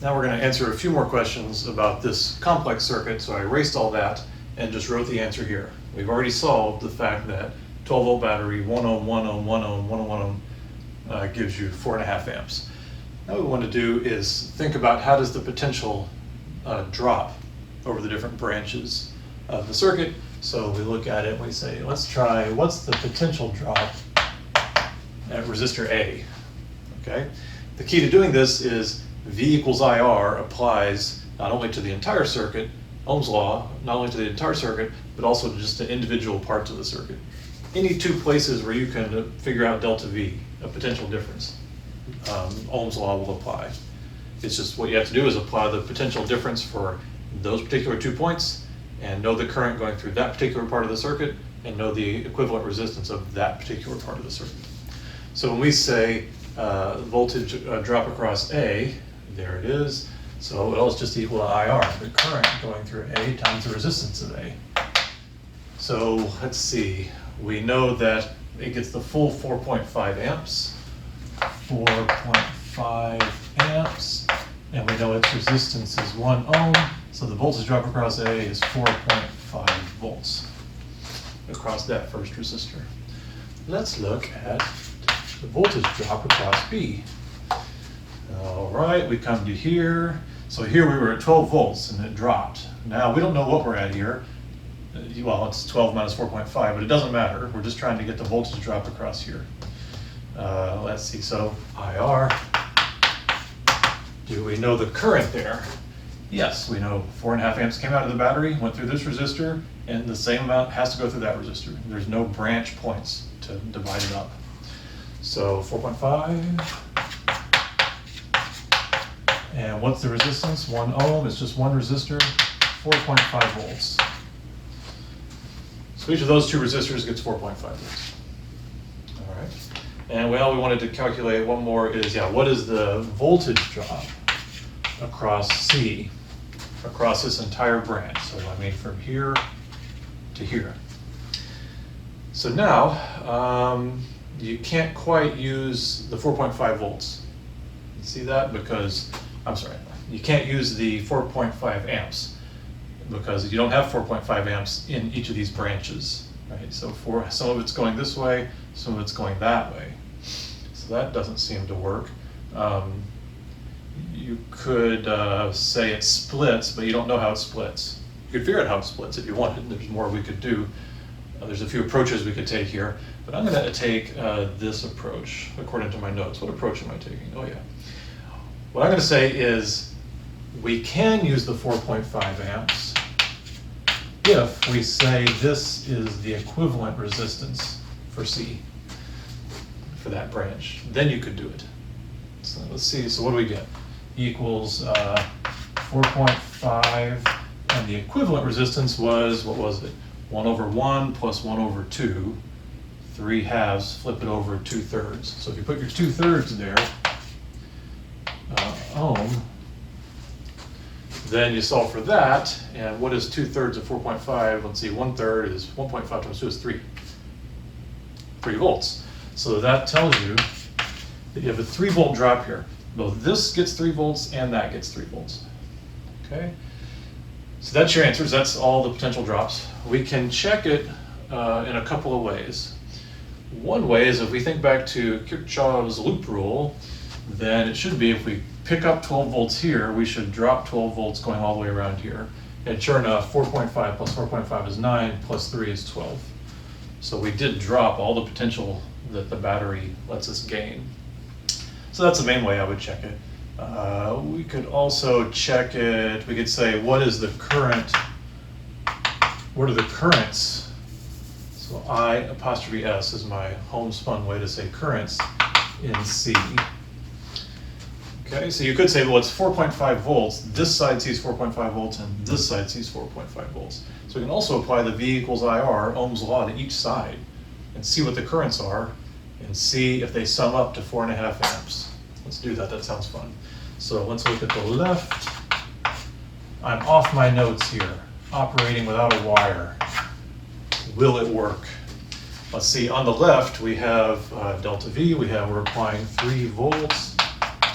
Now we're going to answer a few more questions about this complex circuit, so I erased all that and just wrote the answer here. We've already solved the fact that 12 volt battery, 1 ohm, 1 ohm, 1 ohm, 1 ohm, 1 ohm gives you 4.5 amps. Now what we want to do is think about how does the potential drop over the different branches of the circuit. So we look at it and we say, let's try, what's the potential drop at resistor A? Okay. The key to doing this is V equals IR applies not only to the entire circuit, Ohm's law, not only to the entire circuit, but also to just the individual parts of the circuit. Any two places where you can figure out delta V, a potential difference, Ohm's law will apply. It's just what you have to do is apply the potential difference for those particular 2 points and know the current going through that particular part of the circuit and know the equivalent resistance of that particular part of the circuit. So when we say voltage drop across A, there it is. So L is just equal to IR, the current going through A times the resistance of A. So let's see, we know that it gets the full 4.5 amps, 4.5 amps, and we know its resistance is 1 ohm, so the voltage drop across A is 4.5 volts across that first resistor. Let's look at the voltage drop across B. All right, we come to here. So here we were at 12 volts and it dropped. Now we don't know what we're at here. Well, it's 12 minus 4.5, but it doesn't matter. We're just trying to get the voltage drop across here. Let's see, so IR. Do we know the current there? Yes, we know 4.5 amps came out of the battery, went through this resistor, and the same amount has to go through that resistor. There's no branch points to divide it up. So 4.5. And what's the resistance? 1 ohm, it's just one resistor, 4.5 volts. So each of those two resistors gets 4.5 volts. All right. And well, we wanted to calculate one more is, what is the voltage drop across C, across this entire branch? So I mean from here to here. So now, you can't quite use the 4.5 volts. You see that? Because, I'm sorry, you can't use the 4.5 amps because you don't have 4.5 amps in each of these branches, right? So some of it's going this way, some of it's going that way. So that doesn't seem to work. You could say it splits, but you don't know how it splits. You could figure out how it splits if you wanted. There's more we could do. There's a few approaches we could take here, but I'm going to take this approach according to my notes. What approach am I taking? Oh yeah. What I'm going to say is we can use the 4.5 amps if we say this is the equivalent resistance for C, for that branch. Then you could do it. So let's see, so what do we get? Equals 4.5, and the equivalent resistance was, what was it? 1 over 1 plus 1 over 2, 3 halves, flip it over 2/3. So if you put your 2/3 there, ohm, then you solve for that, and what is 2/3 of 4.5? Let's see, 1/3 is 1.5 times 2 is 3 volts. So that tells you that you have a 3 volt drop here. Both this gets 3 volts and that gets 3 volts. Okay? So that's your answers. That's all the potential drops. We can check it in a couple of ways. One way is if we think back to Kirchhoff's loop rule, then it should be if we pick up 12 volts here, we should drop 12 volts going all the way around here. And sure enough, 4.5 plus 4.5 is 9, plus 3 is 12. So we did drop all the potential that the battery lets us gain. So that's the main way I would check it. We could also check it, we could say, what is the current, what are the currents? So I apostrophe S is my homespun way to say currents in C. Okay, so you could say, well, it's 4.5 volts. This side sees 4.5 volts and this side sees 4.5 volts. So we can also apply the V equals IR, Ohm's law, to each side and see what the currents are and see if they sum up to 4.5 amps. Let's do that, that sounds fun. So let's look at the left. I'm off my notes here, operating without a wire. Will it work? Let's see, on the left we have delta V, we're applying 3 volts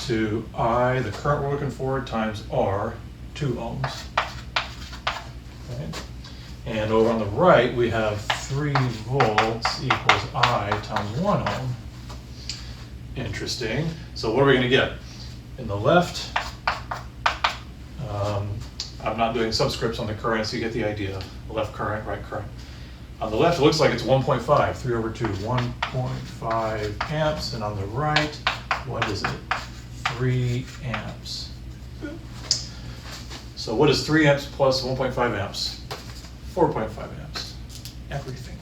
to I, the current we're looking for, times R, 2 ohms. Okay. And over on the right, we have 3 volts equals I times 1 ohm. Interesting. So what are we going to get? In the left, I'm not doing subscripts on the current, so you get the idea. Left current, right current. On the left, it looks like it's 1.5, 3 over 2, 1.5 amps. And on the right, what is it? 3 amps. So what is 3 amps plus 1.5 amps? 4.5 amps. Everything.